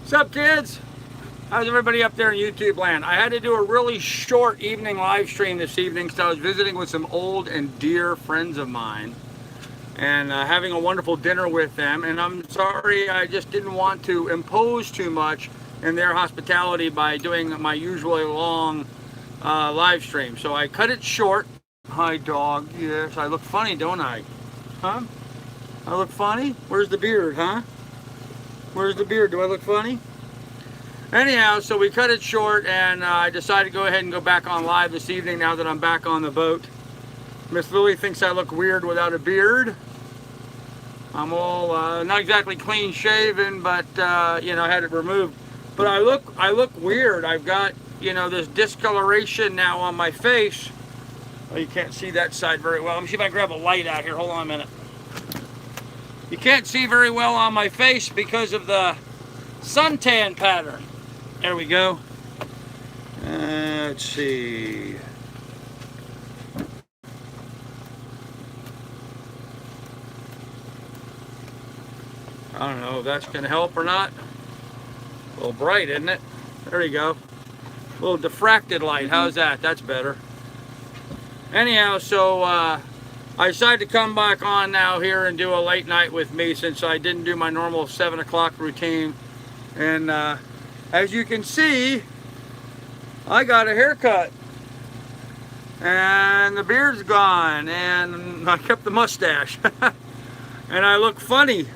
What's up, kids? How's everybody up there in YouTube land? I had to do a really short evening live stream this evening because I was visiting with some old and dear friends of mine and having a wonderful dinner with them. And I'm sorry, I just didn't want to impose too much in their hospitality by doing my usually long live stream. So I cut it short. Hi, dog. Yes, I look funny, don't I? Huh? I look funny? Where's the beard, huh? Where's the beard? Do I look funny? Anyhow, so we cut it short, and I decided to go ahead and go back on live this evening now that I'm back on the boat. Miss Lily thinks I look weird without a beard. I'm all not exactly clean shaven, but you know, I had it removed. But I look weird. I've got, you know, this discoloration now on my face. Oh, you can't see that side very well. Let me see if I can grab a light out here. Hold on a minute. You can't see very well on my face because of the suntan pattern. There we go. Let's see. I don't know if that's going to help or not. A little bright, isn't it? There you go. A little diffracted light. How's that? That's better. Anyhow, so I decided to come back on now here and do a late night with me since I didn't do my normal 7 o'clock routine. And as you can see, I got a haircut. And the beard's gone. And I kept the mustache. And I look funny.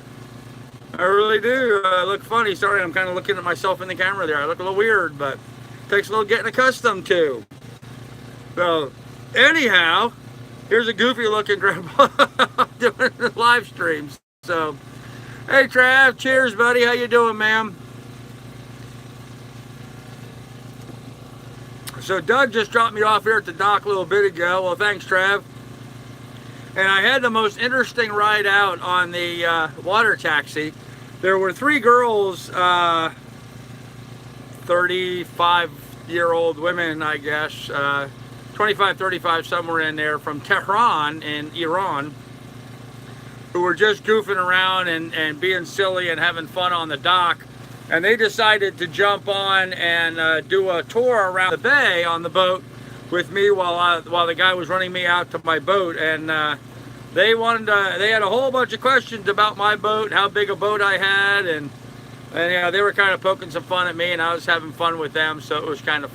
I really do. I look funny. Sorry, I'm kind of looking at myself in the camera there. I look a little weird, but it takes a little getting accustomed to. So, anyhow, here's a goofy looking grandpa doing the live streams. So, hey Trav, cheers buddy, how you doing, ma'am? So Doug just dropped me off here at the dock a little bit ago. Well, thanks Trav. And I had the most interesting ride out on the water taxi. There were 3 girls, 35-year-old women, I guess, 25, 35, somewhere in there, from Tehran in Iran, who were just goofing around and being silly and having fun on the dock. And they decided to jump on and do a tour around the bay on the boat with me while the guy was running me out to my boat. And they had a whole bunch of questions about my boat, how big a boat I had, and you know, they were kind of poking some fun at me, and I was having fun with them. So it was kind of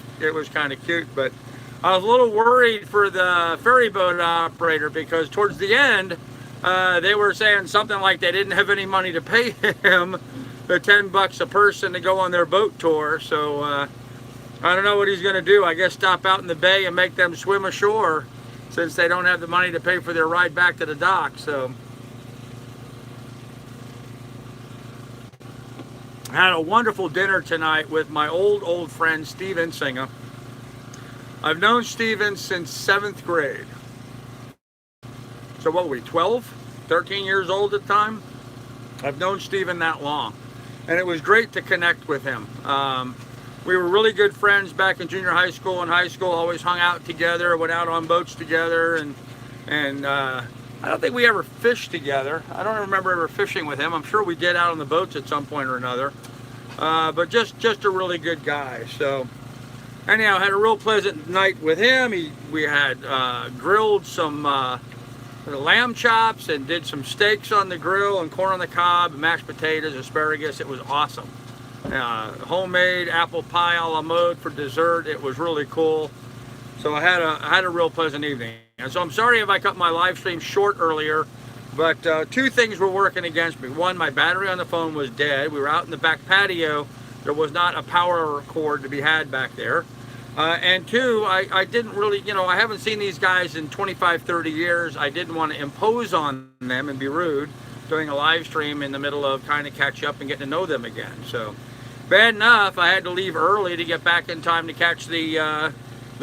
cute. But I was a little worried for the ferry boat operator because towards the end, they were saying something like they didn't have any money to pay him the $10 a person to go on their boat tour. So I don't know what he's going to do. I guess stop out in the bay and make them swim ashore since they don't have the money to pay for their ride back to the dock. So I had a wonderful dinner tonight with my old friend Steven Singer. I've known Steven since 7th grade. So what were we, 12, 13 years old at the time? I've known Steven that long. And it was great to connect with him. We were really good friends back in junior high school and high school, always hung out together, went out on boats together, and I don't think we ever fished together. I don't remember ever fishing with him. I'm sure we did out on the boats at some point or another. But just a really good guy. So anyhow, had a real pleasant night with him. We had grilled some lamb chops and did some steaks on the grill and corn on the cob, mashed potatoes, asparagus. It was awesome. Homemade apple pie a la mode for dessert. It was really cool. So I had a real pleasant evening. And so I'm sorry if I cut my live stream short earlier, but 2 things were working against me. One, my battery on the phone was dead. We were out in the back patio. There was not a power cord to be had back there. And 2, I didn't really, you know, I haven't seen these guys in 25, 30 years. I didn't want to impose on them and be rude doing a live stream in the middle of trying to catch up and getting to know them again. So bad enough, I had to leave early to get back in time to catch the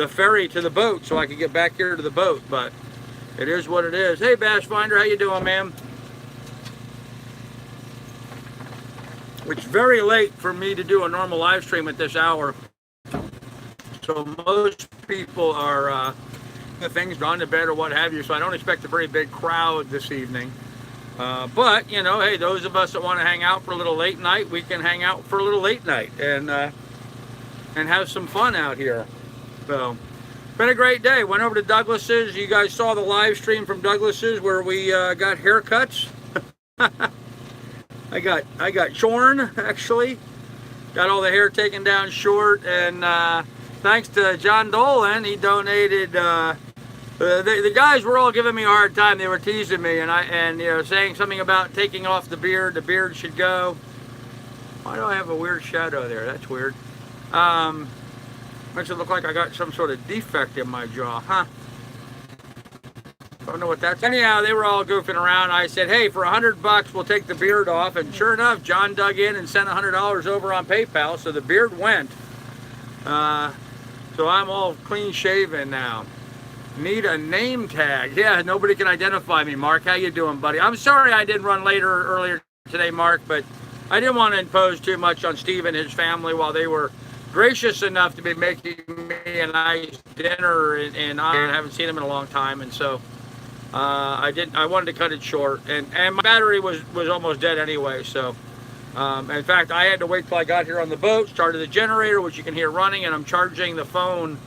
ferry to the boat so I could get back here to the boat. But it is what it is. Hey, Bass Finder, how you doing, ma'am? It's very late for me to do a normal live stream at this hour. So most people are the things gone to bed or what have you. So I don't expect a very big crowd this evening. But, you know, hey, those of us that want to hang out for a little late night, we can hang out for a little late night and have some fun out here. So, been a great day. Went over to Douglas's. You guys saw the live stream from Douglas's where we got haircuts. I got shorn, actually. Got all the hair taken down short, and thanks to John Dolan, he donated. The guys were all giving me a hard time. They were teasing me, and you know, saying something about taking off the beard. The beard should go. Why do I have a weird shadow there? That's weird. Makes it look like I got some sort of defect in my jaw, huh? Don't know what that's. Anyhow, they were all goofing around. I said, hey, for $100, we'll take the beard off. And sure enough, John dug in and sent $100 over on PayPal, so the beard went. So I'm all clean shaven now. Need a name tag. Yeah, nobody can identify me. Mark, how you doing, buddy? I'm sorry I didn't run earlier today, Mark, but I didn't want to impose too much on Steve and his family while they were gracious enough to be making me a nice dinner, and I haven't seen him in a long time, and so I wanted to cut it short, and my battery was almost dead anyway. So in fact, I had to wait till I got here on the boat, started the generator, which you can hear running, and I'm charging the phone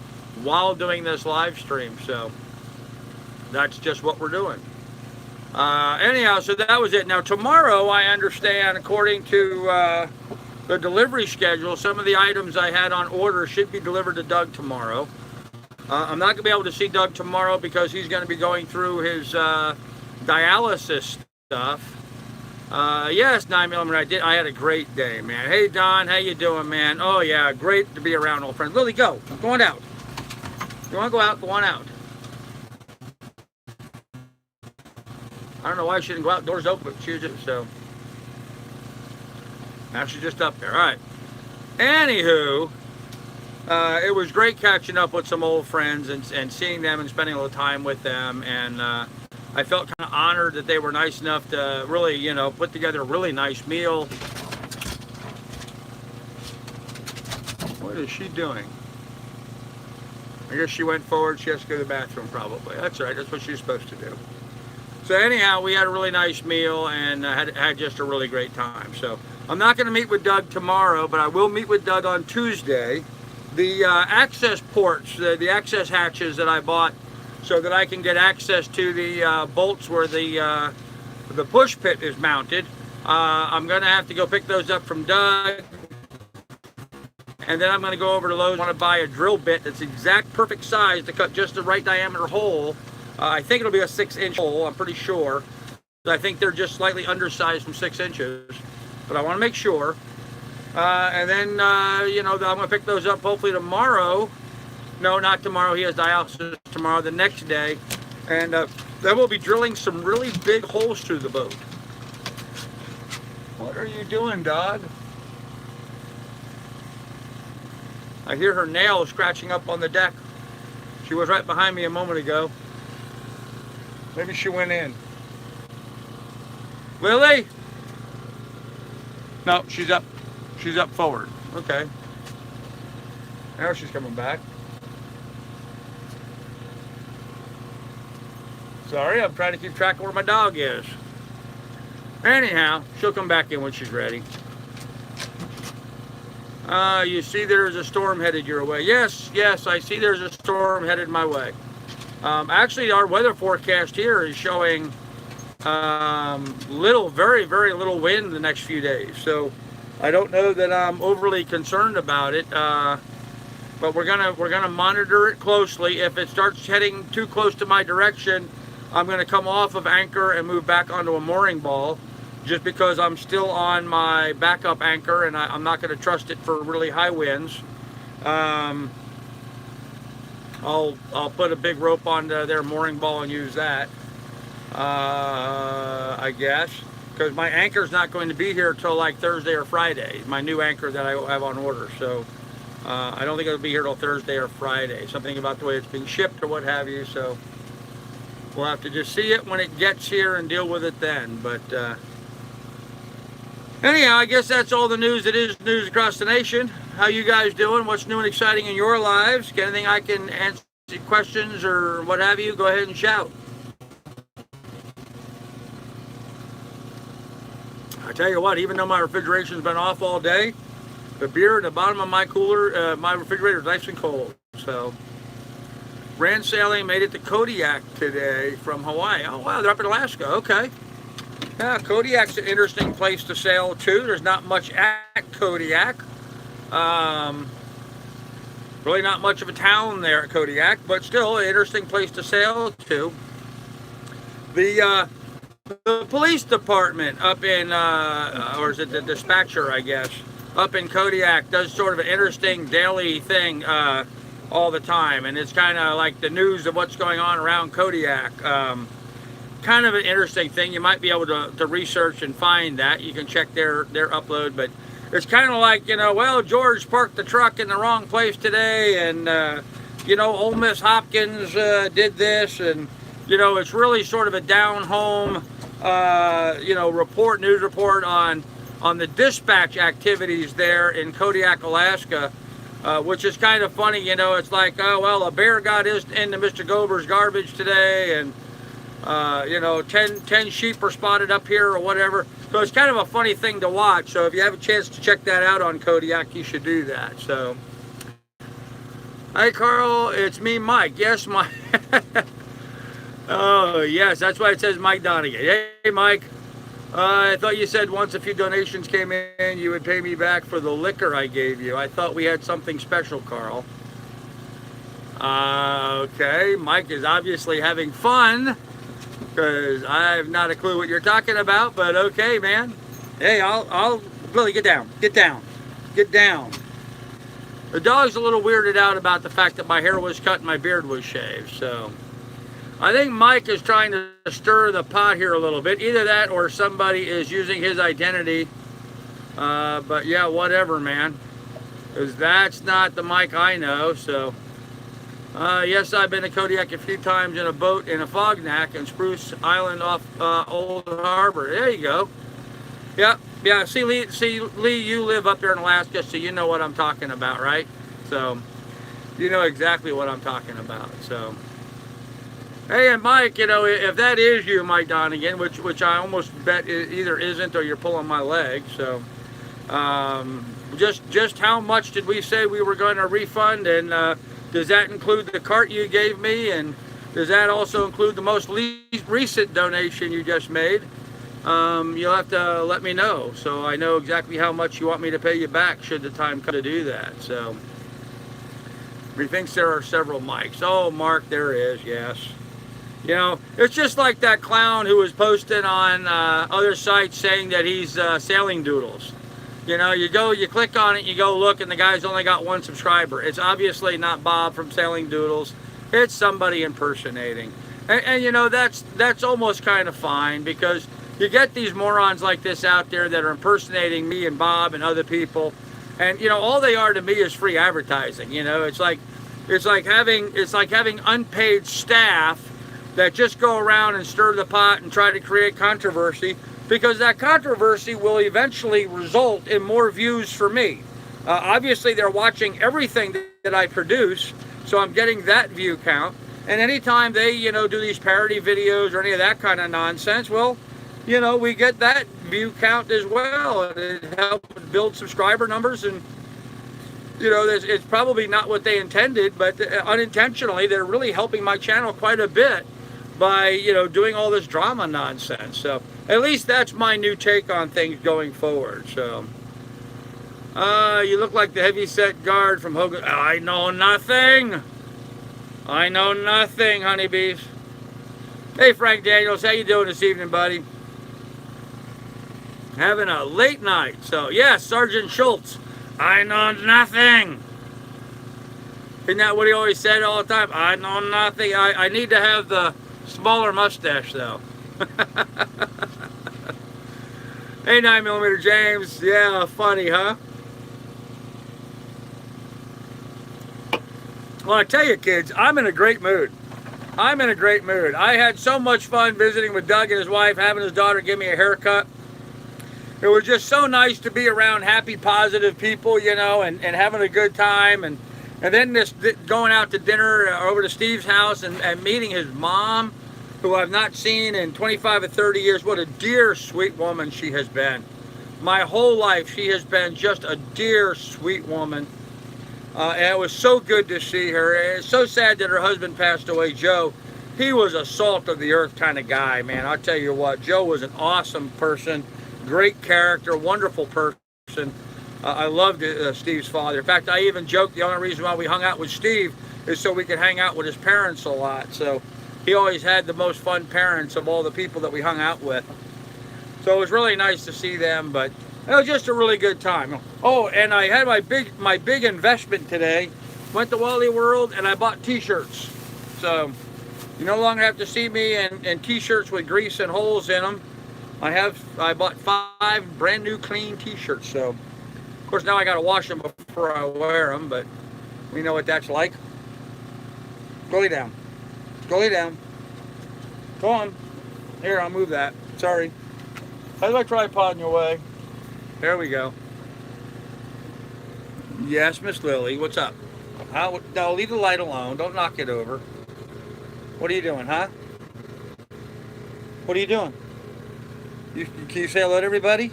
while doing this live stream. So that's just what we're doing. Anyhow, so that was it. Now tomorrow, I understand, according to the delivery schedule, some of the items I had on order should be delivered to Doug tomorrow. I'm not going to be able to see Doug tomorrow because he's going to be going through his dialysis stuff. Yes, 9mm, I had a great day, man. Hey, Don, how you doing, man? Oh, yeah, great to be around, old friends. Lily, go. I'm going out. You want to go out? Go on out. I don't know why she didn't go out. Doors open. She was just, so. Now she's just up there. All right. Anywho, it was great catching up with some old friends and seeing them and spending a little time with them. And I felt kind of honored that they were nice enough to really, you know, put together a really nice meal. What is she doing? I guess she went forward. She has to go to the bathroom probably. That's right. That's what she's supposed to do. So anyhow, we had a really nice meal and had just a really great time. So I'm not going to meet with Doug tomorrow, but I will meet with Doug on Tuesday. The access ports, the access hatches that I bought so that I can get access to the bolts where the push pit is mounted. I'm going to have to go pick those up from Doug. And then I'm going to go over to Lowe's. I want to buy a drill bit that's exact perfect size to cut just the right diameter hole. I think it'll be a 6-inch hole, I'm pretty sure. I think they're just slightly undersized from 6 inches. But I want to make sure. And then, you know, I'm going to pick those up hopefully tomorrow. No, not tomorrow. He has dialysis tomorrow, the next day. And then we'll be drilling some really big holes through the boat. What are you doing, dog? I hear her nails scratching up on the deck. She was right behind me a moment ago. Maybe she went in. Lily? No, she's up. She's up forward. Okay. Now she's coming back. Sorry, I'm trying to keep track of where my dog is. Anyhow, she'll come back in when she's ready. You see there's a storm headed your way. Yes, I see there's a storm headed my way. Actually, our weather forecast here is showing very, very little wind the next few days. So I don't know that I'm overly concerned about it, but we're gonna monitor it closely. If it starts heading too close to my direction, I'm gonna come off of anchor and move back onto a mooring ball, just because I'm still on my backup anchor and I'm not gonna trust it for really high winds. I'll put a big rope on their mooring ball and use that, I guess, because my anchor's not going to be here till like Thursday or Friday, my new anchor that I have on order. So I don't think it'll be here till Thursday or Friday, something about the way it's being shipped or what have you. So we'll have to just see it when it gets here and deal with it then. But anyhow, I guess that's all the news that is news across the nation. How you guys doing? What's new and exciting in your lives? Anything I can answer questions or what have you, go ahead and shout. I tell you what, even though my refrigeration's been off all day, the beer at the bottom of my cooler, my refrigerator is nice and cold. So, ran sailing, made it to Kodiak today from Hawaii. Oh wow, they're up in Alaska. Okay. Yeah, Kodiak's an interesting place to sail too. There's not much at Kodiak. Really not much of a town there at Kodiak, but still an interesting place to sail to. The police department up in, or is it the dispatcher, I guess, up in Kodiak does sort of an interesting daily thing all the time, and it's kind of like the news of what's going on around Kodiak. Kind of an interesting thing. You might be able to research and find that. You can check their upload, but it's kind of like, well, George parked the truck in the wrong place today, and Ole Miss Hopkins did this, and it's really sort of a down home news report on the dispatch activities there in Kodiak, Alaska, which is kind of funny. It's like, oh well, a bear got into Mr. Gober's garbage today, and 10 sheep are spotted up here or whatever. So it's kind of a funny thing to watch. So if you have a chance to check that out on Kodiak, you should do that. So, hi Carl, it's me, Mike. Yes, Mike. Oh yes, that's why it says Mike Donegan. Hey Mike, I thought you said once a few donations came in, you would pay me back for the liquor I gave you. I thought we had something special, Carl. Okay, Mike is obviously having fun, because I have not a clue what you're talking about, but okay, man. Hey, I'll Billy, get down. The dog's a little weirded out about the fact that my hair was cut and my beard was shaved, so I think Mike is trying to stir the pot here a little bit. Either that or somebody is using his identity, but yeah, whatever, man, because that's not the Mike I know. So yes, I've been to Kodiak a few times in a boat in a fognack and Spruce Island off Old Harbor. There you go. Yeah. See, Lee, you live up there in Alaska, so you know what I'm talking about, right? So you know exactly what I'm talking about. So hey, and Mike, if that is you, Mike Donegan, which I almost bet either isn't or you're pulling my leg. So just how much did we say we were going to refund, and does that include the cart you gave me? And does that also include the most recent donation you just made? You'll have to let me know so I know exactly how much you want me to pay you back should the time come to do that. So he thinks there are several mics. Oh, Mark, there is, yes. It's just like that clown who was posting on other sites saying that he's Sailing Doodles. You click on it, you go look, and the guy's only got one subscriber. It's obviously not Bob from Sailing Doodles. It's somebody impersonating. And that's almost kind of fine, because you get these morons like this out there that are impersonating me and Bob and other people. And, all they are to me is free advertising. It's like having unpaid staff that just go around and stir the pot and try to create controversy, because that controversy will eventually result in more views for me. Obviously, they're watching everything that I produce, so I'm getting that view count. And anytime they, do these parody videos or any of that kind of nonsense, well, we get that view count as well. And it helps build subscriber numbers, and it's probably not what they intended, but unintentionally, they're really helping my channel quite a bit by, doing all this drama nonsense. So at least that's my new take on things going forward. So you look like the heavyset guard from Hogan. I know nothing, honeybees. Hey, Frank Daniels, how you doing this evening, buddy? Having a late night. So yes, Sergeant Schultz, I know nothing. Isn't that what he always said all the time? I know nothing. I need to have the smaller mustache, though. Hey, 9mm James. Yeah, funny, huh? Well, I tell you, kids, I'm in a great mood. I had so much fun visiting with Doug and his wife, having his daughter give me a haircut. It was just so nice to be around happy, positive people, and having a good time. And then going out to dinner over to Steve's house and meeting his mom, who I've not seen in 25 or 30 years. What a dear, sweet woman she has been. my whole life, she has been just a dear, sweet woman. And it was so good to see her. And it's so sad that her husband passed away, Joe. He was a salt of the earth kind of guy, man. I'll tell you what, Joe was an awesome person, great character, wonderful person. I loved Steve's father. In fact, I even joked the only reason why we hung out with Steve is so we could hang out with his parents a lot. So he always had the most fun parents of all the people that we hung out with. So it was really nice to see them, but it was just a really good time. Oh, and I had my big investment today. Went to Wally World and I bought t-shirts. So you no longer have to see me in t-shirts with grease and holes in them. I bought 5 brand new clean t-shirts. So of course now I gotta wash them before I wear them, but we know what that's like. Go lay down. Go lay down. Go on. Here, I'll move that. Sorry. How's my tripod in your way? There we go. Yes, Miss Lily, what's up? No, leave the light alone. Don't knock it over. What are you doing, huh? What are you doing? Can you say hello to everybody?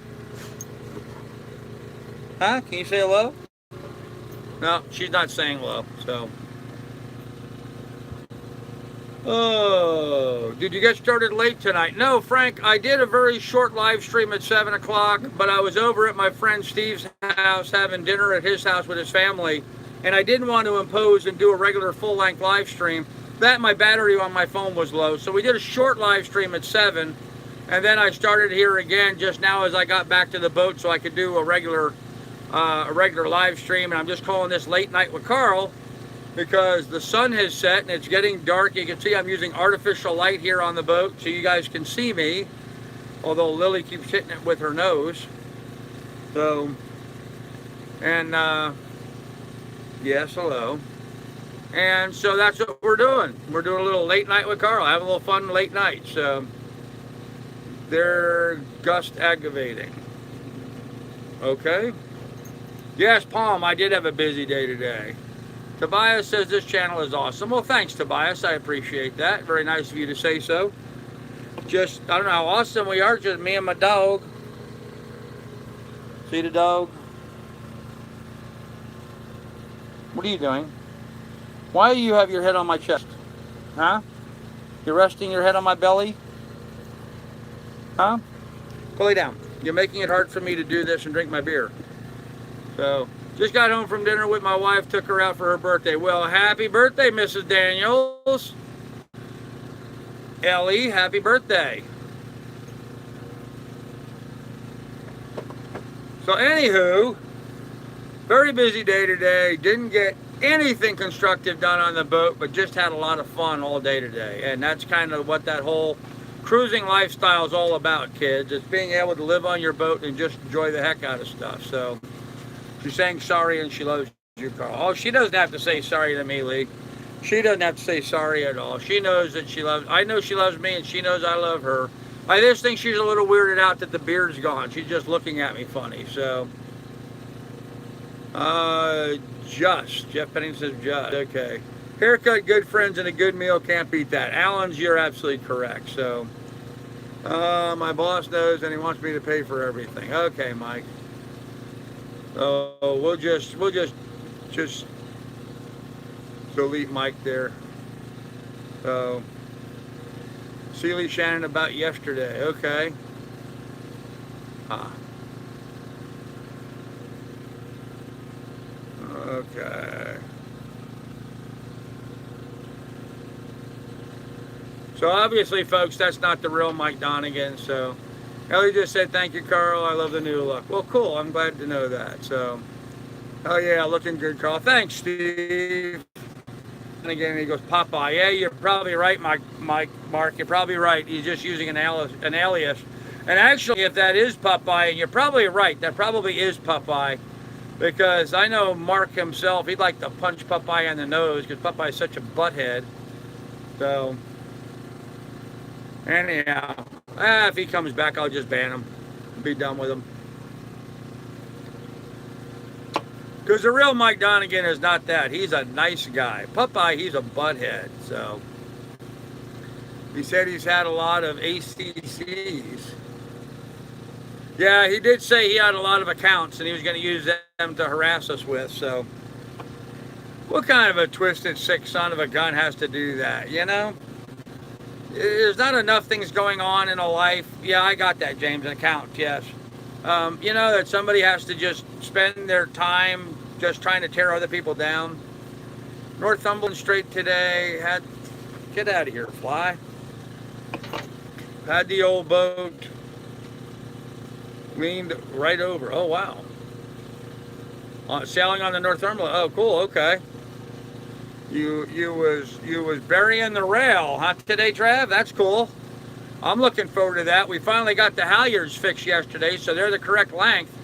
Huh? Can you say hello? No, she's not saying hello, so. Oh, did you get started late tonight? No, Frank, I did a very short live stream at 7 o'clock, but I was over at my friend Steve's house having dinner at his house with his family, and I didn't want to impose and do a regular full-length live stream. My battery on my phone was low, so we did a short live stream at 7, and then I started here again just now as I got back to the boat so I could do a regular live stream, and I'm just calling this Late Night with Carl, because the sun has set and it's getting dark. You can see I'm using artificial light here on the boat so you guys can see me, although Lily keeps hitting it with her nose. So, and yes, hello. And so that's what we're doing. We're doing a little Late Night with Carl, having a little fun late night. So they're gust aggravating. Okay. Yes, Palm, I did have a busy day today. Tobias says this channel is awesome. Well, thanks, Tobias. I appreciate that. Very nice of you to say so. Just, I don't know how awesome we are, just me and my dog. See the dog? What are you doing? Why do you have your head on my chest? Huh? You're resting your head on my belly? Huh? Go lay down. You're making it hard for me to do this and drink my beer. So, just got home from dinner with my wife, took her out for her birthday. Well, happy birthday, Mrs. Daniels. Ellie, happy birthday. So anywho, very busy day today. Didn't get anything constructive done on the boat, but just had a lot of fun all day today. And that's kind of what that whole cruising lifestyle is all about, kids. It's being able to live on your boat and just enjoy the heck out of stuff. So she's saying sorry and she loves you, Carl. Oh, she doesn't have to say sorry to me, Lee. She doesn't have to say sorry at all. She knows that she loves, I know she loves me and she knows I love her. I just think she's a little weirded out that the beard's gone. She's just looking at me funny, so. Jeff Pennington says just, okay. Haircut, good friends, and a good meal, can't beat that. Alan's, you're absolutely correct, so. My boss knows and he wants me to pay for everything. Okay, Mike. So we'll just delete Mike there. So. Sealy Shannon about yesterday. Okay. Okay. So obviously, folks, that's not the real Mike Donegan. So Ellie just said, thank you, Carl. I love the new look. Well, cool. I'm glad to know that. So, oh yeah, looking good, Carl. Thanks, Steve. And again, he goes, Popeye. Yeah, you're probably right, Mark. You're probably right. He's just using an alias. And actually, if that is Popeye, and you're probably right, that probably is Popeye. Because I know Mark himself, he'd like to punch Popeye in the nose because Popeye's such a butthead. So, anyhow, if he comes back, I'll just ban him. Be done with him. Because the real Mike Donegan is not that. He's a nice guy. Popeye, he's a butthead. So, he said he's had a lot of ACCs. Yeah, he did say he had a lot of accounts and he was going to use them to harass us with. So, what kind of a twisted, sick son of a gun has to do that? You know, there's not enough things going on in a life. Yeah, I got that, James. An account, yes. You know that somebody has to just spend their time just trying to tear other people down. Northumberland straight today had. Get out of here, fly. Had the old boat leaned right over. Oh wow. Sailing on the Northumberland. Oh cool. Okay. You was burying the rail, huh? Today, Trav. That's cool. I'm looking forward to that. We finally got the halyards fixed yesterday, so they're the correct length.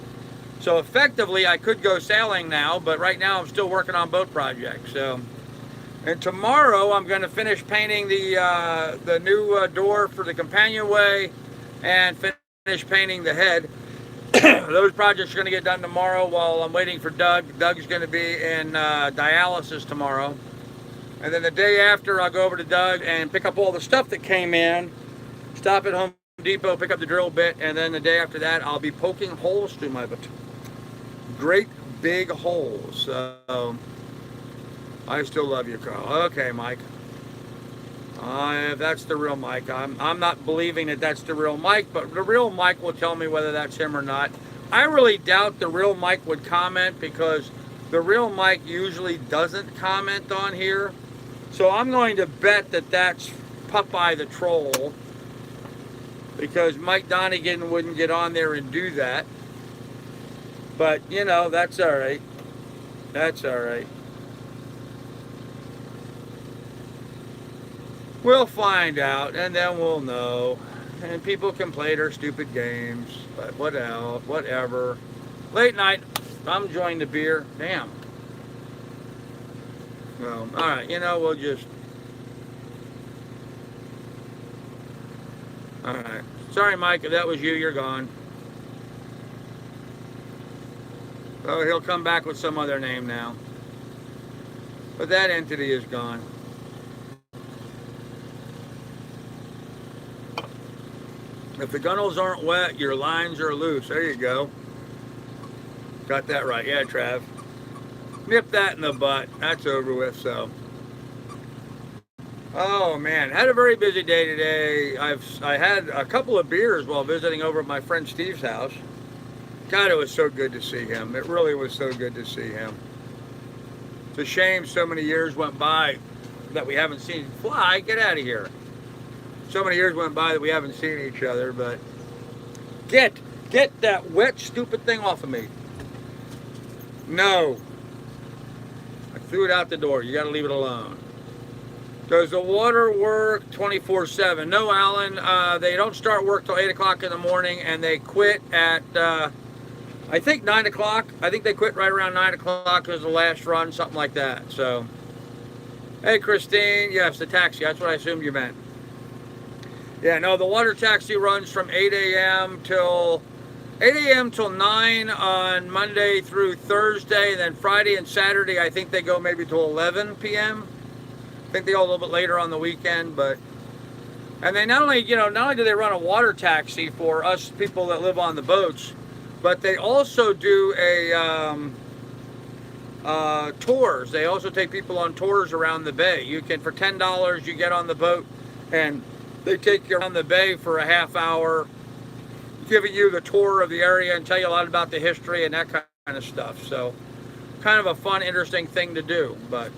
So effectively, I could go sailing now, but right now I'm still working on boat projects. So, and tomorrow I'm going to finish painting the new door for the companionway, and finish painting the head. Those projects are going to get done tomorrow while I'm waiting for Doug. Doug's going to be in dialysis tomorrow. And then the day after, I'll go over to Doug and pick up all the stuff that came in, stop at Home Depot, pick up the drill bit, and then the day after that, I'll be poking holes through my boat. Great big holes. So, I still love you, Carl. Okay, Mike. If that's the real Mike, I'm not believing that that's the real Mike, but the real Mike will tell me whether that's him or not. I really doubt the real Mike would comment because the real Mike usually doesn't comment on here. So I'm going to bet that that's Popeye the Troll because Mike Donegan wouldn't get on there and do that. But, you know, that's all right. That's all right. We'll find out, and then we'll know. And people can play their stupid games, but what else? Whatever. Late night. I'm enjoying the beer. Damn. Well, all right. You know, we'll just. All right. Sorry, Mike. If that was you, you're gone. Oh, he'll come back with some other name now. But that entity is gone. If the gunnels aren't wet, your lines are loose. There you go. Got that right. Yeah, Trav. Nip that in the butt. That's over with, so. Oh, man. Had a very busy day today. I had a couple of beers while visiting over at my friend Steve's house. God, it was so good to see him. It really was so good to see him. It's a shame so many years went by that we haven't seen. Fly, get out of here. So many years went by that we haven't seen each other, but get that wet, stupid thing off of me. No. I threw it out the door. You got to leave it alone. Does the water work 24/7? No, Alan. They don't start work till 8 o'clock in the morning, and they quit at, I think, 9 o'clock. I think they quit right around 9 o'clock as the last run, something like that. So, hey, Christine. Yes, the taxi. That's what I assumed you meant. Yeah, no, the water taxi runs from 8 a.m. till 9 on Monday through Thursday. And then Friday and Saturday, I think they go maybe till 11 p.m. I think they go a little bit later on the weekend, but and they not only do they run a water taxi for us people that live on the boats, but they also do tours. They also take people on tours around the bay. You can, for $10, you get on the boat and they take you around the bay for a half hour, giving you the tour of the area and tell you a lot about the history and that kind of stuff. So, kind of a fun, interesting thing to do. But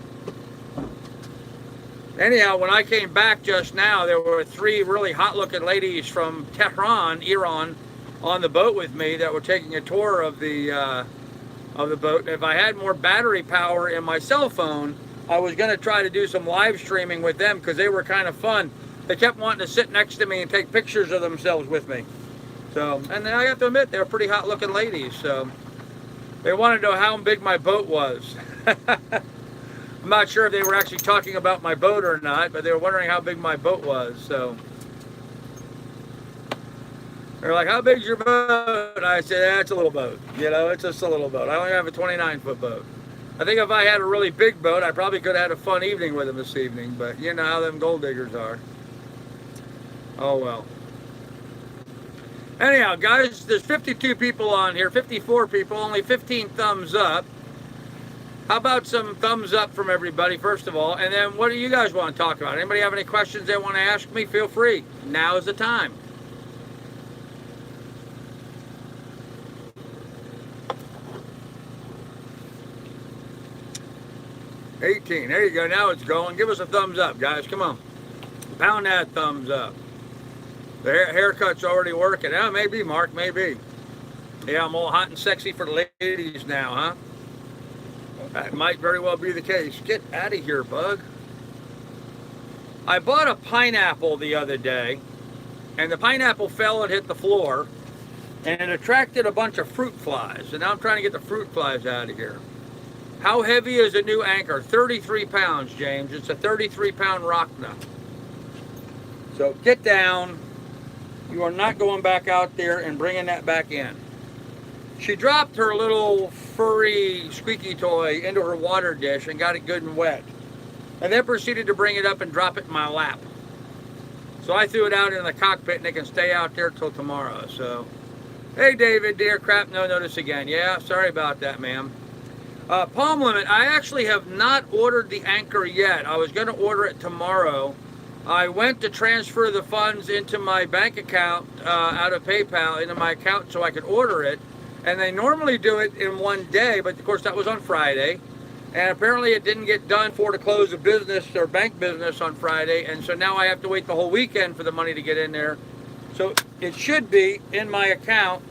anyhow, when I came back just now, there were 3 really hot-looking ladies from Tehran, Iran, on the boat with me that were taking a tour of the boat. If I had more battery power in my cell phone, I was going to try to do some live streaming with them because they were kind of fun. They kept wanting to sit next to me and take pictures of themselves with me. So, and then I have to admit, they were pretty hot looking ladies. So, they wanted to know how big my boat was. I'm not sure if they were actually talking about my boat or not, but they were wondering how big my boat was. So, they're like, how big's your boat? And I said, that's a little boat. You know, it's just a little boat. I only have a 29-foot boat. I think if I had a really big boat, I probably could have had a fun evening with them this evening. But you know how them gold diggers are. Oh, well. Anyhow, guys, there's 52 people on here, 54 people, only 15 thumbs up. How about some thumbs up from everybody, first of all? And then what do you guys want to talk about? Anybody have any questions they want to ask me? Feel free. Now is the time. $18. There you go. Now it's going. Give us a thumbs up, guys. Come on. Pound that thumbs up. The haircut's already working. Oh, maybe, Mark. Maybe. Yeah, I'm all hot and sexy for the ladies now, huh? That might very well be the case. Get out of here, bug. I bought a pineapple the other day, and the pineapple fell and hit the floor, and it attracted a bunch of fruit flies. And now I'm trying to get the fruit flies out of here. How heavy is a new anchor? 33 pounds, James. It's a 33-pound Rockna. So get down. You are not going back out there and bringing that back in. She dropped her little furry squeaky toy into her water dish and got it good and wet. And then proceeded to bring it up and drop it in my lap. So I threw it out in the cockpit and it can stay out there till tomorrow. So, hey David, dear, crap, no notice again. Yeah, sorry about that, ma'am. Palm limit, I actually have not ordered the anchor yet. I was going to order it tomorrow. I went to transfer the funds into my bank account out of PayPal into my account so I could order it. And they normally do it in one day, but of course that was on Friday. And apparently it didn't get done for the close of business or bank business on Friday. And so now I have to wait the whole weekend for the money to get in there. So it should be in my account.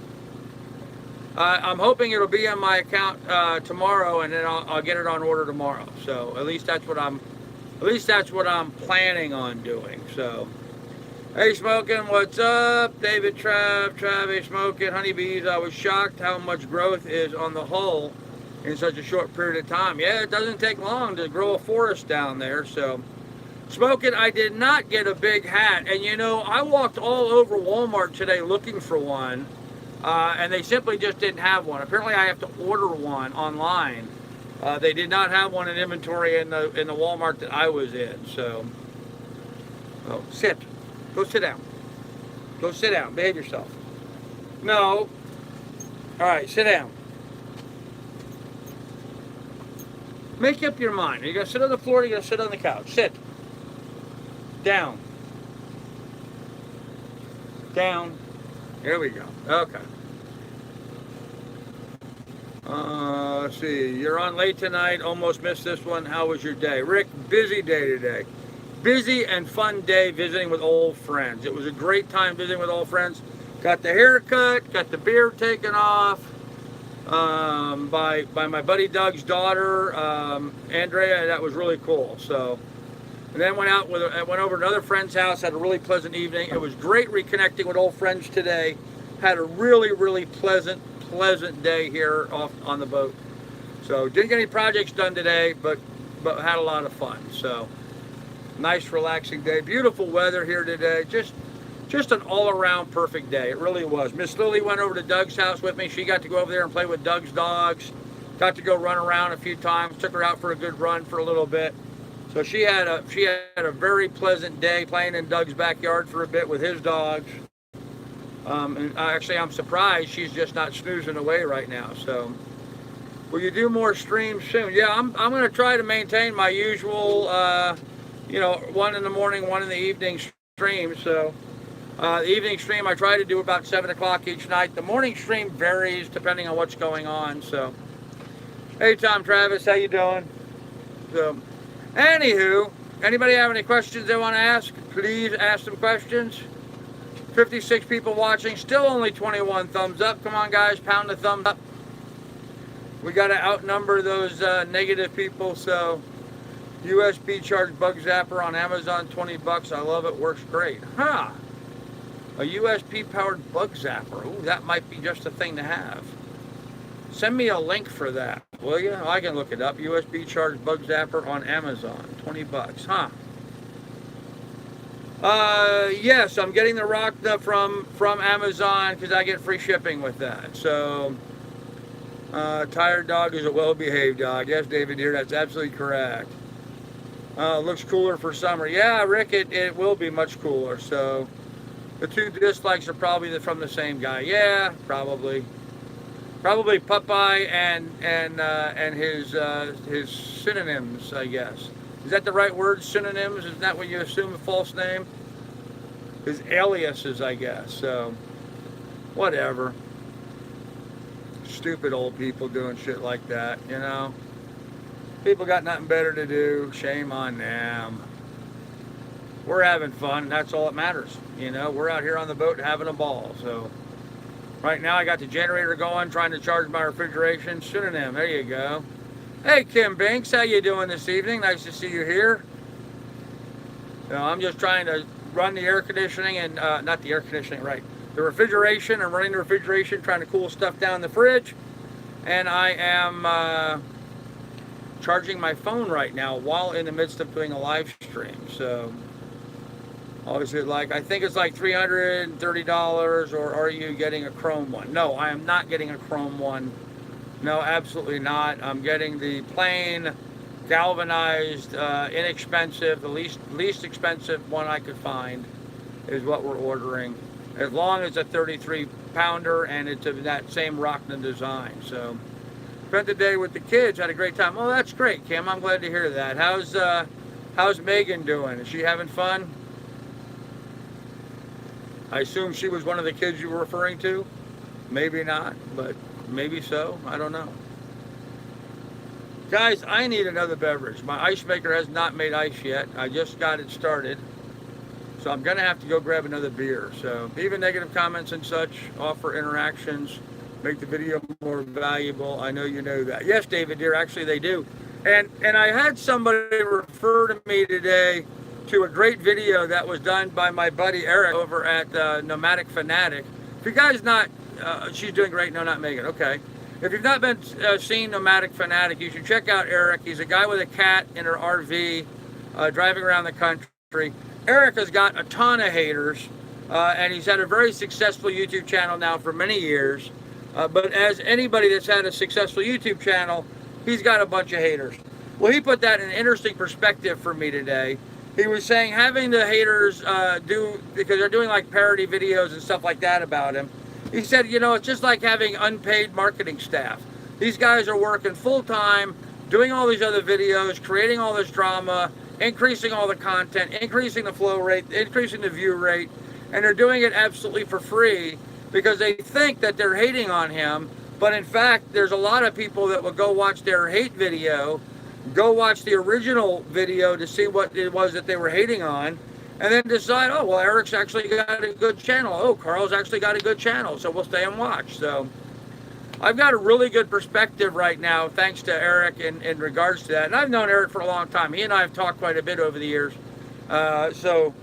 I'm hoping it'll be in my account tomorrow, and then I'll get it on order tomorrow. So at least that's what I'm planning on doing. So, hey Smoking, what's up? David, Trav, hey Smoking, honeybees. I was shocked how much growth is on the hull in such a short period of time. Yeah, it doesn't take long to grow a forest down there. So, Smoking, I did not get a big hat, and you know I walked all over Walmart today looking for one. And they simply just didn't have one. Apparently I have to order one online. They did not have one in inventory in the Walmart that I was in. So, oh, sit. Go sit down. Go sit down. Behave yourself. No. All right, sit down. Make up your mind. Are you going to sit on the floor or are you going to sit on the couch? Sit. Down. Down. Here we go. Okay. Let's see. You're on late tonight. Almost missed this one. How was your day? Rick, busy day today. Busy and fun day visiting with old friends. It was a great time visiting with old friends. Got the haircut, got the beard taken off by my buddy Doug's daughter, Andrea. That was really cool. So, and then went over to another friend's house, had a really pleasant evening. It was great reconnecting with old friends today. Had a really, really pleasant day here off on the boat. So didn't get any projects done today, but had a lot of fun. So nice, relaxing day. Beautiful weather here today. Just an all-around perfect day. It really was. Miss Lily went over to Doug's house with me. She got to go over there and play with Doug's dogs. Got to go run around a few times. Took her out for a good run for a little bit. So she had a very pleasant day playing in Doug's backyard for a bit with his dogs. And actually, I'm surprised she's just not snoozing away right now. So, will you do more streams soon? Yeah, I'm going to try to maintain my usual, 1 in the morning, 1 in the evening stream. So, the evening stream I try to do about 7 o'clock each night. The morning stream varies depending on what's going on. So, hey Tom Travis, how you doing? So. Anywho, anybody have any questions they want to ask? Please ask some questions. 56 people watching, still only 21 thumbs up. Come on guys, pound the thumbs up. We got to outnumber those negative people. So, USB charged bug zapper on Amazon, 20 bucks. I love it, works great. Huh, a USB powered bug zapper. Ooh, that might be just a thing to have. Send me a link for that, will you? I can look it up. USB charged bug zapper on Amazon. 20 bucks, huh? Yes, I'm getting the Rockna from Amazon because I get free shipping with that. So, tired dog is a well-behaved dog. Yes, David dear, that's absolutely correct. Looks cooler for summer. Yeah, Rick, it will be much cooler. So, The two dislikes are probably from the same guy. Yeah, probably. Probably Popeye and his synonyms, I guess. Is that the right word? Synonyms? Isn't that what you assume a false name? His aliases, I guess. So, whatever. Stupid old people doing shit like that, you know? People got nothing better to do. Shame on them. We're having fun, and that's all that matters. You know, we're out here on the boat having a ball. So, right now I got the generator going, trying to charge my refrigeration. Synonym, there you go. Hey, Kim Binks, how you doing this evening? Nice to see you here. You know, I'm just trying to run the air conditioning and, not the air conditioning, right. The refrigeration. I'm running the refrigeration, trying to cool stuff down in the fridge. And I am charging my phone right now while in the midst of doing a live stream. So, obviously, I think it's like $330, or are you getting a Chrome one? No, I am not getting a Chrome one. No, absolutely not. I'm getting the plain, galvanized, inexpensive, the least expensive one I could find is what we're ordering. As long as it's a 33-pounder and it's of that same Rockland design. So, spent the day with the kids, had a great time. Oh, that's great, Kim. I'm glad to hear that. How's Megan doing? Is she having fun? I assume she was one of the kids you were referring to. Maybe not, but maybe so. I don't know. Guys, I need another beverage. My ice maker has not made ice yet. I just got it started. So I'm going to have to go grab another beer. So even negative comments and such, offer interactions, make the video more valuable. I know you know that. Yes, David dear, actually they do. And I had somebody refer to me today to a great video that was done by my buddy Eric over at Nomadic Fanatic. If you guys not, she's doing great. No, not Megan. Okay. If you've not been seen Nomadic Fanatic, you should check out Eric. He's a guy with a cat in her RV, driving around the country. Eric has got a ton of haters, and he's had a very successful YouTube channel now for many years. But as anybody that's had a successful YouTube channel, he's got a bunch of haters. Well, he put that in an interesting perspective for me today. He was saying having the haters because they're doing like parody videos and stuff like that about him. He said, you know, it's just like having unpaid marketing staff. These guys are working full time, doing all these other videos, creating all this drama, increasing all the content, increasing the flow rate, increasing the view rate, and they're doing it absolutely for free because they think that they're hating on him. But in fact, there's a lot of people that will go watch their hate video, go watch the original video to see what it was that they were hating on, and then decide, oh, well, Eric's actually got a good channel. Oh, Carl's actually got a good channel, so we'll stay and watch. So I've got a really good perspective right now, thanks to Eric in regards to that. And I've known Eric for a long time. He and I have talked quite a bit over the years. So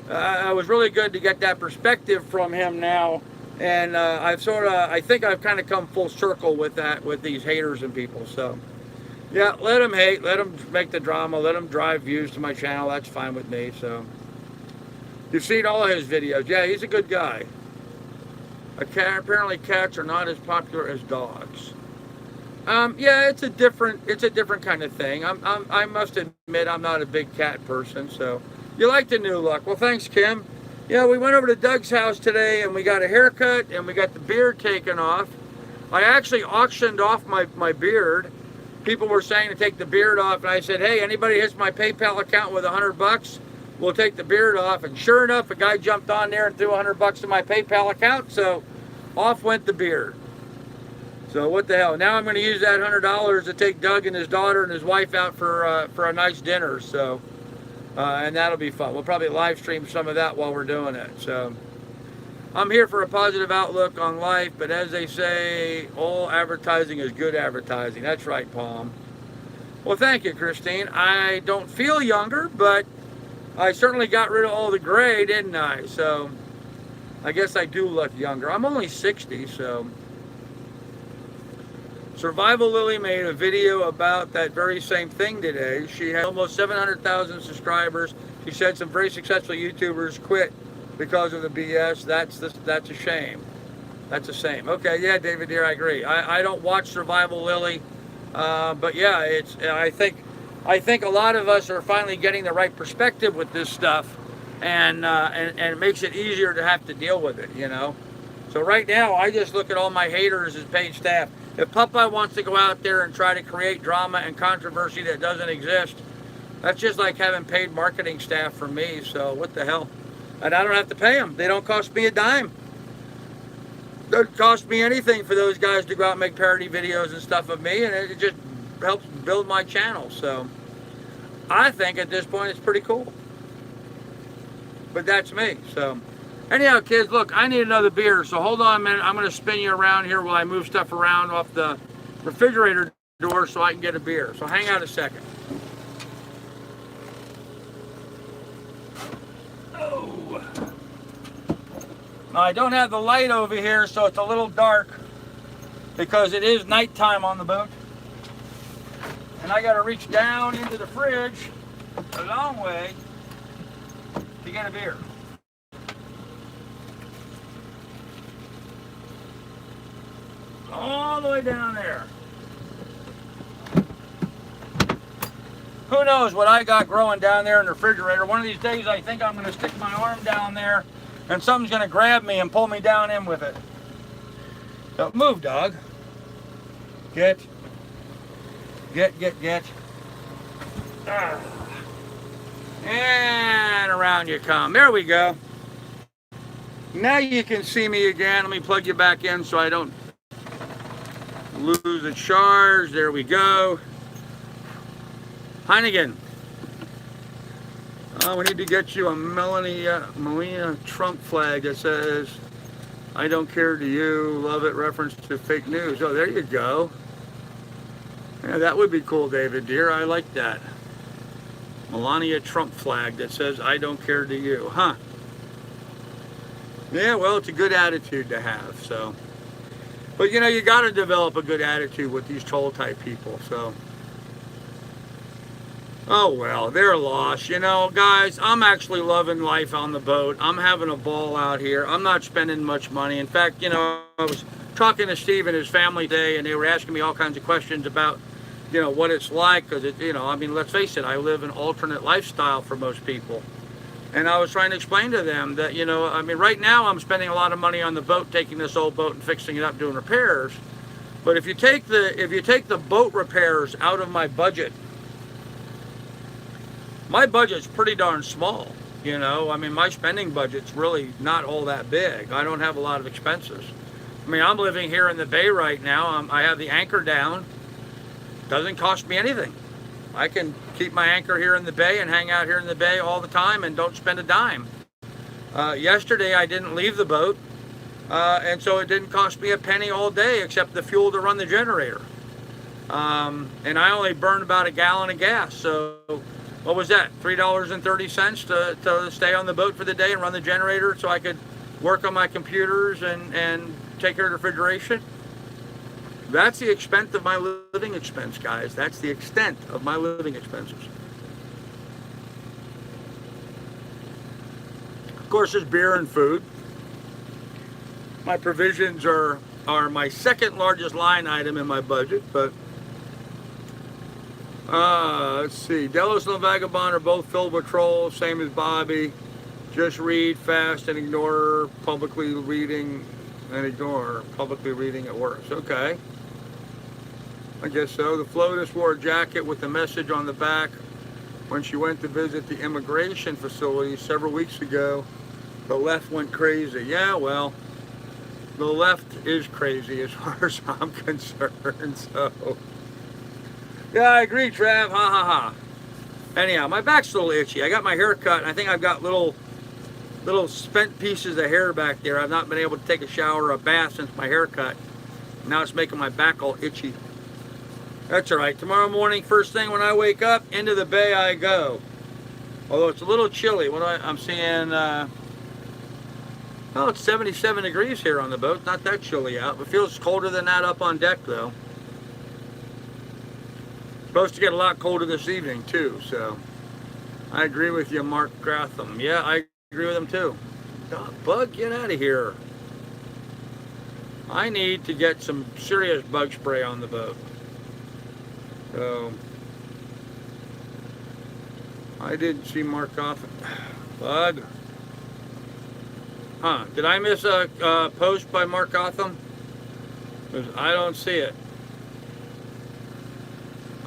it was really good to get that perspective from him now. And I think I've kind of come full circle with that, with these haters and people. So yeah, let them hate, let them make the drama, let them drive views to my channel. That's fine with me. So you've seen all of his videos. Yeah, he's a good guy. Apparently cats are not as popular as dogs. Yeah, it's a different kind of thing. I must admit I'm not a big cat person. So you like the new look. Well, thanks, Kim. Yeah, we went over to Doug's house today and we got a haircut and we got the beard taken off. I actually auctioned off my beard. People were saying to take the beard off, and I said, hey, anybody hits my PayPal account with $100, we'll take the beard off. And sure enough, a guy jumped on there and threw $100 in my PayPal account, so off went the beard. So what the hell? Now I'm going to use that $100 to take Doug and his daughter and his wife out for a nice dinner. So, and that'll be fun. We'll probably live stream some of that while we're doing it. So I'm here for a positive outlook on life, but as they say, all advertising is good advertising. That's right, Palm. Well, thank you, Christine. I don't feel younger, but I certainly got rid of all the gray, didn't I? So I guess I do look younger. I'm only 60, so. Survival Lily made a video about that very same thing today. She had almost 700,000 subscribers. She said some very successful YouTubers quit because of the BS. That's a shame. That's a shame. Okay, yeah, David dear, I agree. I don't watch Survival Lily, but yeah, I think a lot of us are finally getting the right perspective with this stuff. and it makes it easier to have to deal with it, you know. So right now, I just look at all my haters as paid staff. If Popeye wants to go out there and try to create drama and controversy that doesn't exist, that's just like having paid marketing staff for me. So what the hell? And I don't have to pay them. They don't cost me a dime. It doesn't cost me anything for those guys to go out and make parody videos and stuff of me, and it just helps build my channel. So I think at this point it's pretty cool. But that's me. So anyhow, kids, look, I need another beer, so hold on a minute. I'm going to spin you around here while I move stuff around off the refrigerator door so I can get a beer. So hang out a second. Oh. Now, I don't have the light over here, so it's a little dark because it is nighttime on the boat. And I got to reach down into the fridge a long way to get a beer. All the way down there. Who knows what I got growing down there in the refrigerator. One of these days I think I'm going to stick my arm down there and something's going to grab me and pull me down in with it. So move, dog. Get. Ah. And around you come. There we go. Now you can see me again. Let me plug you back in so I don't lose the charge. There we go. Heineken. We need to get you a Melania Trump flag that says, I don't care to you, love it, reference to fake news. Oh, there you go. Yeah, that would be cool, David dear. I like that. Melania Trump flag that says, I don't care to you. Huh. Yeah, well, it's a good attitude to have, so. But, you know, you got to develop a good attitude with these troll type people, so. Oh, well, they're lost. You know, guys, I'm actually loving life on the boat. I'm having a ball out here. I'm not spending much money. In fact, you know, I was talking to Steve and his family today, and they were asking me all kinds of questions about, you know, what it's like. Because, you know, I mean, let's face it, I live an alternate lifestyle for most people. And I was trying to explain to them that, you know, I mean, right now I'm spending a lot of money on the boat, taking this old boat and fixing it up, doing repairs. But if you take the boat repairs out of my budget's pretty darn small. You know, I mean, my spending budget's really not all that big. I don't have a lot of expenses. I mean, I'm living here in the bay right now. I have the anchor down. Doesn't cost me anything. I can keep my anchor here in the bay and hang out here in the bay all the time and don't spend a dime. Yesterday I didn't leave the boat, and so it didn't cost me a penny all day except the fuel to run the generator. And I only burned about a gallon of gas, so what was that, $3.30 to stay on the boat for the day and run the generator so I could work on my computers and take care of the refrigeration? That's the extent of my living expense, guys. That's the extent of my living expenses. Of course, there's beer and food. My provisions are my second largest line item in my budget, but let's see. Delos and Vagabond are both filled with trolls, same as Bobby. Just read fast and ignore publicly reading at work. Okay. I guess so. The FLOTUS wore a jacket with a message on the back when she went to visit the immigration facility several weeks ago. The left went crazy. Yeah, well, the left is crazy as far as I'm concerned, so. Yeah, I agree, Trav. Ha ha ha. Anyhow, my back's a little itchy. I got my hair cut, and I think I've got little spent pieces of hair back there. I've not been able to take a shower or a bath since my haircut. Now it's making my back all itchy. That's all right. Tomorrow morning, first thing when I wake up, into the bay I go. Although it's a little chilly. I'm seeing, well, it's 77 degrees here on the boat. Not that chilly out, but feels colder than that up on deck, though. Supposed to get a lot colder this evening, too, so. I agree with you, Mark Gratham. Yeah, I agree with him, too. God, bug, get out of here. I need to get some serious bug spray on the boat. So, I didn't see Mark Gotham. Bug. Huh. Did I miss a post by Mark Gotham? 'Cause I don't see it.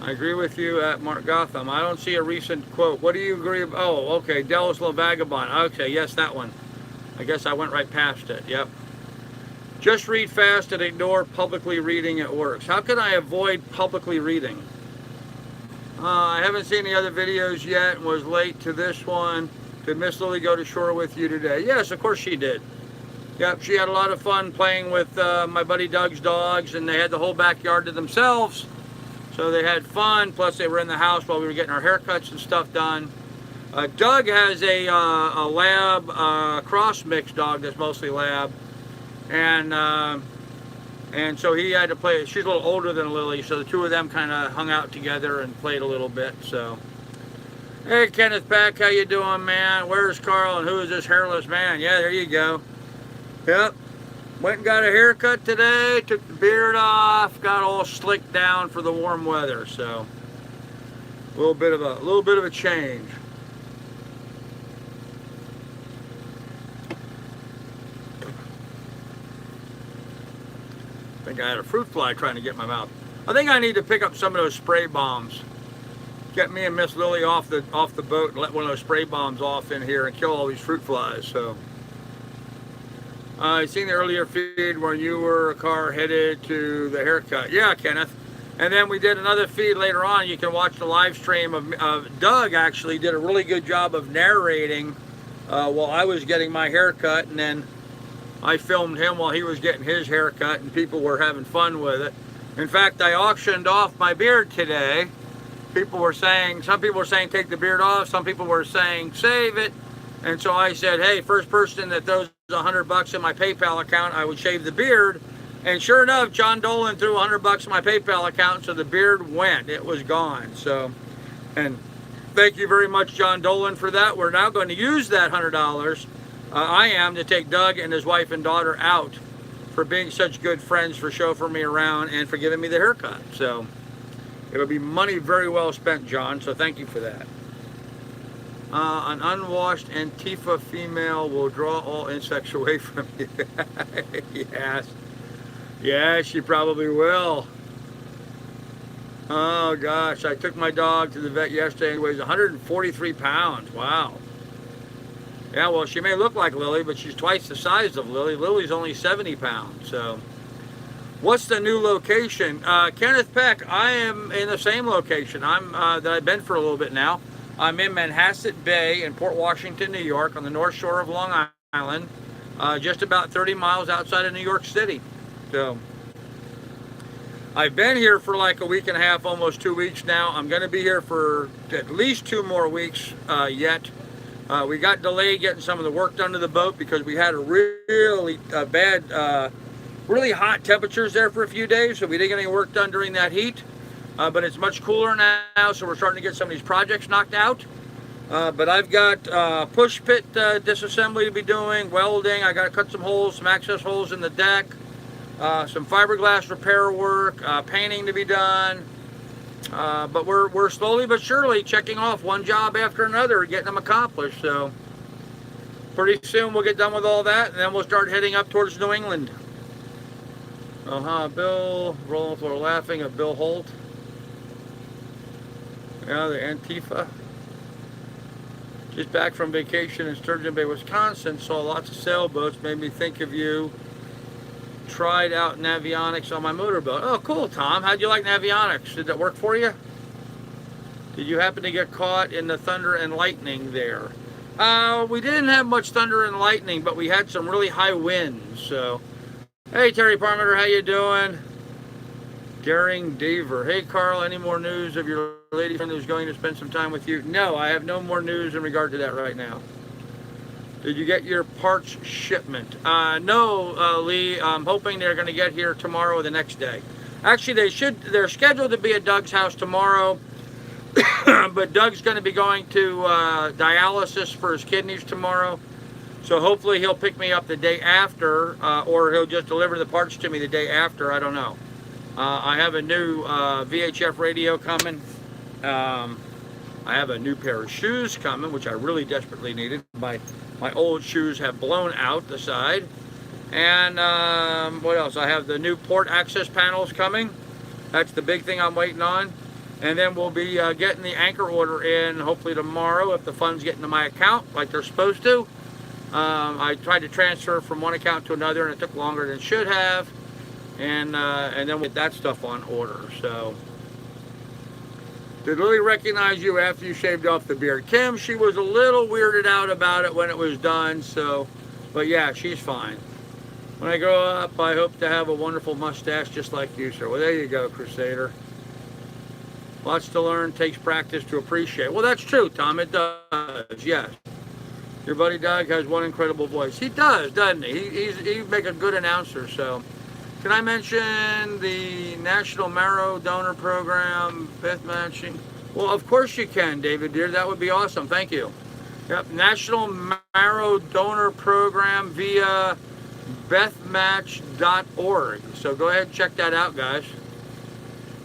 I agree with you at Mark Gotham. I don't see a recent quote. What do you agree about? Oh, okay. Delos La Vagabond. Okay, yes, that one. I guess I went right past it. Yep. Just read fast and ignore publicly reading. It works. How can I avoid publicly reading? I haven't seen the other videos yet and was late to this one. Did Miss Lily go to shore with you today? Yes, of course she did. Yep, she had a lot of fun playing with my buddy Doug's dogs, and they had the whole backyard to themselves. So they had fun, plus they were in the house while we were getting our haircuts and stuff done. Doug has a lab cross mix dog that's mostly lab, and so he had to play. She's a little older than Lily, so the two of them kind of hung out together and played a little bit. So, hey Kenneth Pack, how you doing, man? Where's Carl and who is this hairless man? Yeah, there you go. Yep. Went and got a haircut today, took the beard off, got all slicked down for the warm weather, so a little bit of a change. I think I had a fruit fly trying to get in my mouth. I think I need to pick up some of those spray bombs. Get me and Miss Lily off the boat and let one of those spray bombs off in here and kill all these fruit flies. So. I seen the earlier feed where you were a car headed to the haircut. Yeah, Kenneth. And then we did another feed later on. You can watch the live stream of Doug actually did a really good job of narrating while I was getting my haircut. And then I filmed him while he was getting his haircut, and people were having fun with it. In fact, I auctioned off my beard today. Some people were saying take the beard off. Some people were saying save it. And so I said, hey, first person that throws $100 in my PayPal account, I would shave the beard. And sure enough, John Dolan threw $100 in my PayPal account, so the beard went. It was gone. So, and thank you very much, John Dolan, for that. We're now going to use that $100. I am to take Doug and his wife and daughter out for being such good friends, for chauffeuring me around, and for giving me the haircut. So it'll be money very well spent, John. So thank you for that. An unwashed Antifa female will draw all insects away from you. Yes. Yes, she probably will. Oh gosh, I took my dog to the vet yesterday. He weighs 143 pounds. Wow. Yeah, well, she may look like Lily, but she's twice the size of Lily. Lily's only 70 pounds. So, what's the new location? Kenneth Peck, I am in the same location. That I've been for a little bit now. I'm in Manhasset Bay in Port Washington, New York, on the north shore of Long Island, just about 30 miles outside of New York City. So, I've been here for like a week and a half, almost 2 weeks now. I'm going to be here for at least 2 more weeks yet. We got delayed getting some of the work done to the boat because we had a really bad, really hot temperatures there for a few days, so we didn't get any work done during that heat. But it's much cooler now, so we're starting to get some of these projects knocked out. But I've got push pit disassembly to be doing, welding. I got to cut some holes, some access holes in the deck, some fiberglass repair work, painting to be done. But we're slowly but surely checking off one job after another, getting them accomplished. So pretty soon we'll get done with all that, and then we'll start heading up towards New England. Bill, rolling the floor laughing at Bill Holt. Yeah, the Antifa. Just back from vacation in Sturgeon Bay, Wisconsin. Saw lots of sailboats. Made me think of you. Tried out Navionics on my motorboat. Oh, cool, Tom. How'd you like Navionics? Did that work for you? Did you happen to get caught in the thunder and lightning there? We didn't have much thunder and lightning, but we had some really high winds. So, hey, Terry Parmenter, how you doing? Daring Deaver. Hey, Carl, any more news of your lady friend who's going to spend some time with you? No, I have no more news in regard to that right now. Did you get your parts shipment? No, Lee. I'm hoping they're going to get here tomorrow or the next day. Actually, they're scheduled to be at Doug's house tomorrow, but Doug's going to be going to dialysis for his kidneys tomorrow. So hopefully he'll pick me up the day after, or he'll just deliver the parts to me the day after. I don't know. I have a new VHF radio coming. I I have a new pair of shoes coming, which I really desperately needed. My old shoes have blown out the side. And what else? I have the new port access panels coming. That's the big thing I'm waiting on. And then we'll be getting the anchor order in hopefully tomorrow if the funds get into my account like they're supposed to. I tried to transfer from one account to another and it took longer than it should have. And then we'll get that stuff on order. So, did Lily recognize you after you shaved off the beard? Kim, she was a little weirded out about it when it was done. So, but yeah, she's fine. When I grow up, I hope to have a wonderful mustache just like you, sir. Well, there you go, Crusader. Lots to learn, takes practice to appreciate. Well, that's true, Tom. It does, yes. Your buddy Doug has one incredible voice. He does, doesn't he? He make a good announcer. So, can I mention the National Marrow Donor Program, Beth matching? Well, of course you can, David dear. That would be awesome. Thank you. Yep, National Marrow Donor Program via bethmatch.org. So go ahead and check that out, guys.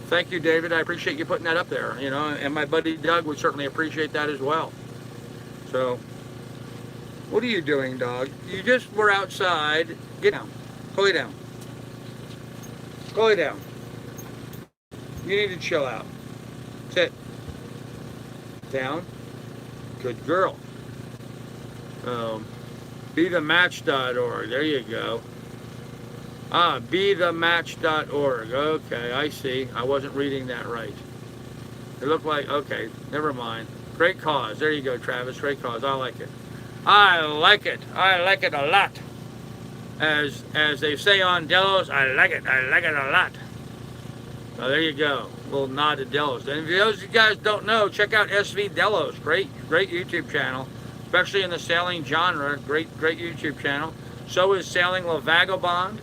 Thank you, David. I appreciate you putting that up there. You know, and my buddy Doug would certainly appreciate that as well. So, what are you doing, dog? You just were outside. Get down. Go lay down. Go lay down. You need to chill out. Sit. Down. Good girl. BeTheMatch.org. There you go. BeTheMatch.org. Okay, I see. I wasn't reading that right. It looked like, okay, never mind. Great cause. There you go, Travis. Great cause. I like it. I like it. I like it a lot. As they say on Delos, I like it. I like it a lot. So there you go. A little nod to Delos. And if those of you guys don't know, check out SV Delos. Great YouTube channel. Especially in the sailing genre. Great YouTube channel. So is Sailing La Vagabond.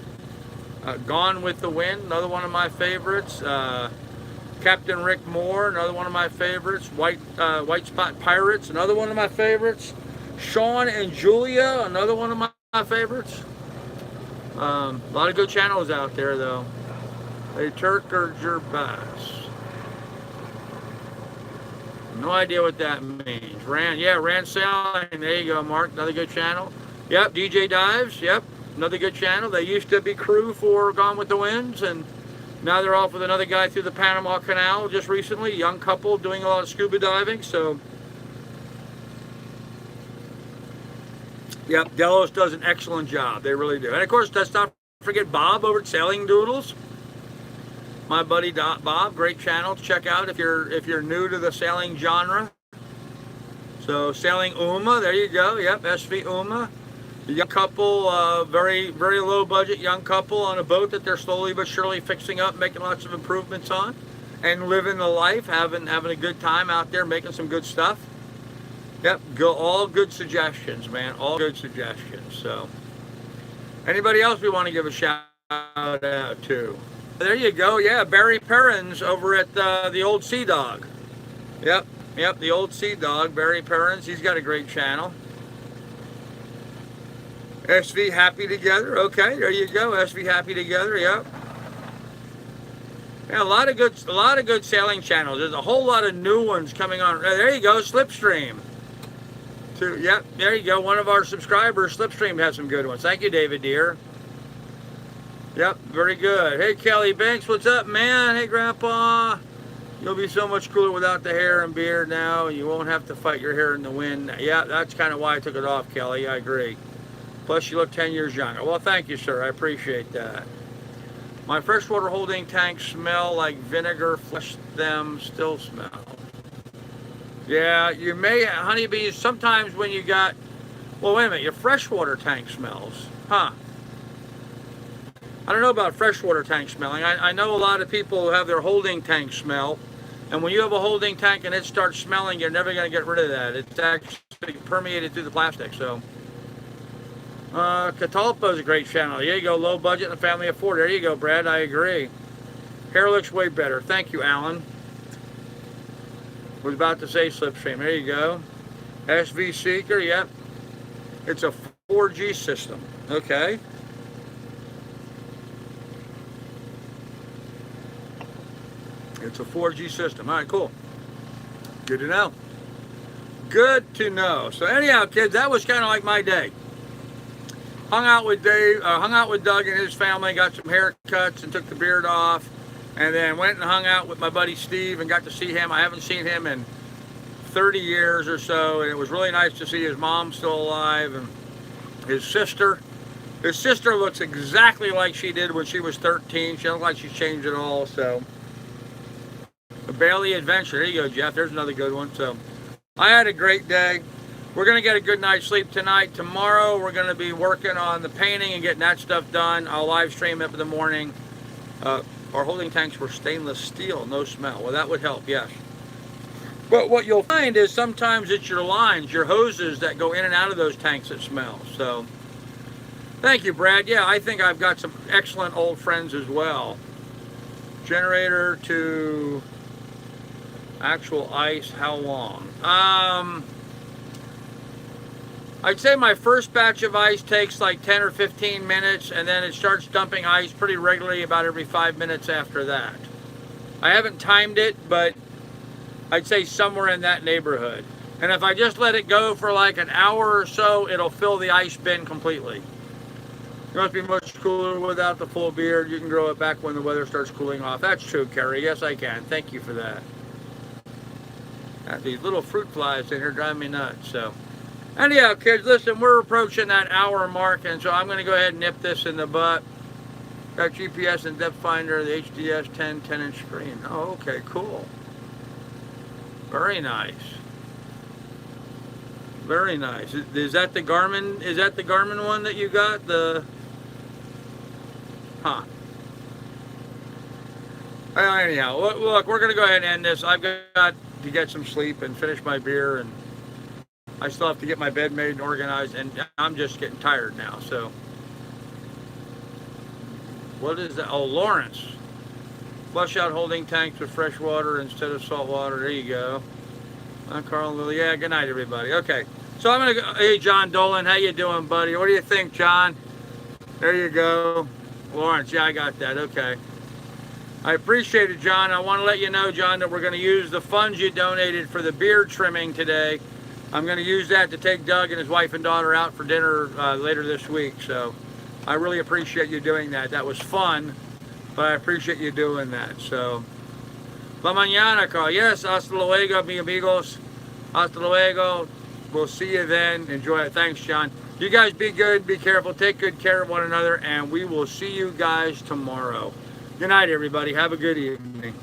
Gone with the Wind, another one of my favorites. Captain Rick Moore, another one of my favorites. White Spot Pirates, another one of my favorites. Sean and Julia, another one of my favorites. A lot of good channels out there, though. A Turk or Jerbass. No idea what that means. Rand Sailing. There you go, Mark. Another good channel. Yep, DJ Dives. Yep, another good channel. They used to be crew for Gone with the Winds, and now they're off with another guy through the Panama Canal just recently. Young couple doing a lot of scuba diving. So, yep, Delos does an excellent job. They really do. And of course, let's not forget Bob over at Sailing Doodles. My buddy Bob, great channel to check out if you're new to the sailing genre. So Sailing Uma, there you go. Yep, SV Uma. A young couple, very low budget young couple on a boat that they're slowly but surely fixing up, making lots of improvements on, and living the life, having a good time out there, making some good stuff. Yep, all good suggestions, man. All good suggestions. So, anybody else we want to give a shout out to? There you go. Yeah, Barry Perrins over at the Old Sea Dog. Yep, the Old Sea Dog, Barry Perrins. He's got a great channel. SV Happy Together. Okay, there you go. SV Happy Together. Yep. Yeah, a lot of good sailing channels. There's a whole lot of new ones coming on. There you go, Slipstream. Yep, there you go. One of our subscribers, Slipstream, has some good ones. Thank you, David dear. Yep, very good. Hey, Kelly Banks, what's up, man? Hey, Grandpa. You'll be so much cooler without the hair and beard now. You won't have to fight your hair in the wind. Yeah, that's kind of why I took it off, Kelly. I agree. Plus, you look 10 years younger. Well, thank you, sir. I appreciate that. My freshwater holding tanks smell like vinegar. Flush them, still smell. Yeah, you may, honeybees, sometimes when you got, well, wait a minute, your freshwater tank smells. Huh. I don't know about freshwater tank smelling. I know a lot of people who have their holding tank smell. And when you have a holding tank and it starts smelling, you're never going to get rid of that. It's actually permeated through the plastic, so. Catalpa is a great channel. There you go, low budget and a family of four. There you go, Brad, I agree. Hair looks way better. Thank you, Alan. Was about to say Slipstream. There you go. SV Seeker, yep. It's a 4G system. Okay. It's a 4G system. All right, cool. Good to know. Good to know. So anyhow, kids, that was kind of like my day. Hung out with Doug and his family, got some haircuts and took the beard off, and then went and hung out with my buddy Steve and got to see him. I haven't seen him in 30 years or so, and it was really nice to see his mom still alive and his sister. His sister looks exactly like she did when she was 13. She doesn't look like she's changed at all. So the Bailey Adventure. There you go, Jeff. There's another good one. So I had a great day. We're going to get a good night's sleep tonight. Tomorrow, we're going to be working on the painting and getting that stuff done. I'll live stream it in the morning. Our holding tanks were stainless steel, no smell. Well, that would help, yes. But what you'll find is sometimes it's your lines, your hoses that go in and out of those tanks that smell. So, thank you, Brad. Yeah, I think I've got some excellent old friends as well. Generator to actual ice, how long? I'd say my first batch of ice takes like 10 or 15 minutes, and then it starts dumping ice pretty regularly about every 5 minutes after that. I haven't timed it, but I'd say somewhere in that neighborhood. And if I just let it go for like an hour or so, it'll fill the ice bin completely. It must be much cooler without the full beard. You can grow it back when the weather starts cooling off. That's true, Kerry. Yes, I can. Thank you for that. These little fruit flies in here drive me nuts, so. Anyhow, kids, listen, we're approaching that hour mark, and so I'm going to go ahead and nip this in the butt. Got GPS and depth finder, the HDS 10-inch screen. Oh, okay, cool. Very nice. Very nice. Is that the Garmin? Is that the Garmin one that you got? The huh. Well, anyhow, look, we're going to go ahead and end this. I've got to get some sleep and finish my beer, and I still have to get my bed made and organized, and I'm just getting tired now, so. What is that? Oh, Lawrence. Flush out holding tanks with fresh water instead of salt water. There you go. Carl and Lily. Yeah, good night, everybody. Okay, so I'm going to go. Hey, John Dolan, how you doing, buddy? What do you think, John? There you go. Lawrence, yeah, I got that. Okay. I appreciate it, John. I want to let you know, John, that we're going to use the funds you donated for the beard trimming today. I'm going to use that to take Doug and his wife and daughter out for dinner later this week. So I really appreciate you doing that. That was fun, but I appreciate you doing that. So, la mañana, Carl. Yes, hasta luego, mi amigos. Hasta luego. We'll see you then. Enjoy it. Thanks, John. You guys be good, be careful, take good care of one another, and we will see you guys tomorrow. Good night, everybody. Have a good evening.